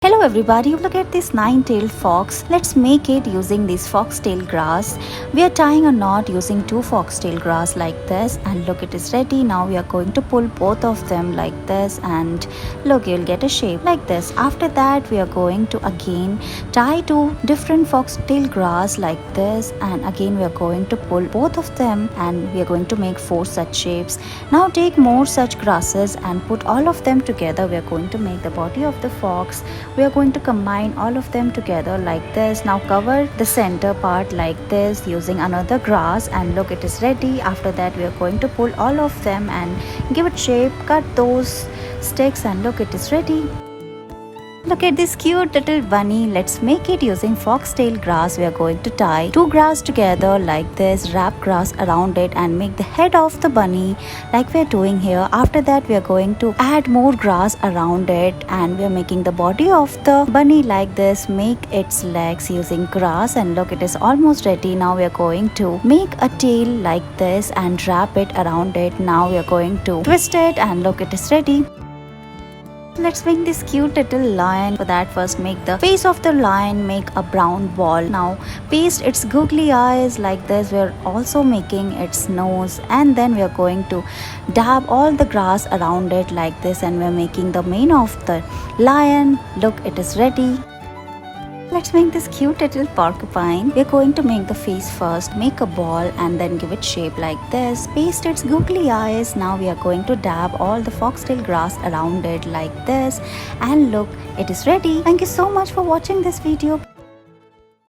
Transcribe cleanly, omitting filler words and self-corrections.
Hello everybody, look at this nine-tailed fox. Let's make it using this foxtail grass. We are tying a knot using two foxtail grass like this, and look, it is ready. Now we are going to pull both of them like this, and look, you'll get a shape like this. After that we are going to again tie two different foxtail grass like this, and again we are going to pull both of them, and we are going to make four such shapes. Now take more such grasses and put all of them together. We are going to make the body of the fox. We are going to combine all of them together like this. Now cover the center part like this using another grass, and look, it is ready. After that we are going to pull all of them and give it shape, cut those sticks, and look, it is ready. Look at this cute little bunny. Let's make it using foxtail grass. We are going to tie two grass together like this, wrap grass around it, and make the head of the bunny like we are doing here. After that we are going to add more grass around it, and we are making the body of the bunny like this. Make its legs using grass, and look, it is almost ready. Now we are going to make a tail like this and wrap it around it. Now we are going to twist it, and look, it is ready. Let's make this cute little lion. For that, first make the face of the lion, make a brown ball. Now paste its googly eyes like this. We're also making its nose, and then we're going to dab all the grass around it like this, and we're making the mane of the lion. Look, it is ready. Let's make this cute little porcupine. We're going to make the face first, make a ball, and then give it shape like this. Paste its googly eyes. Now we are going to dab all the foxtail grass around it like this, and look, it is ready. Thank you so much for watching this video.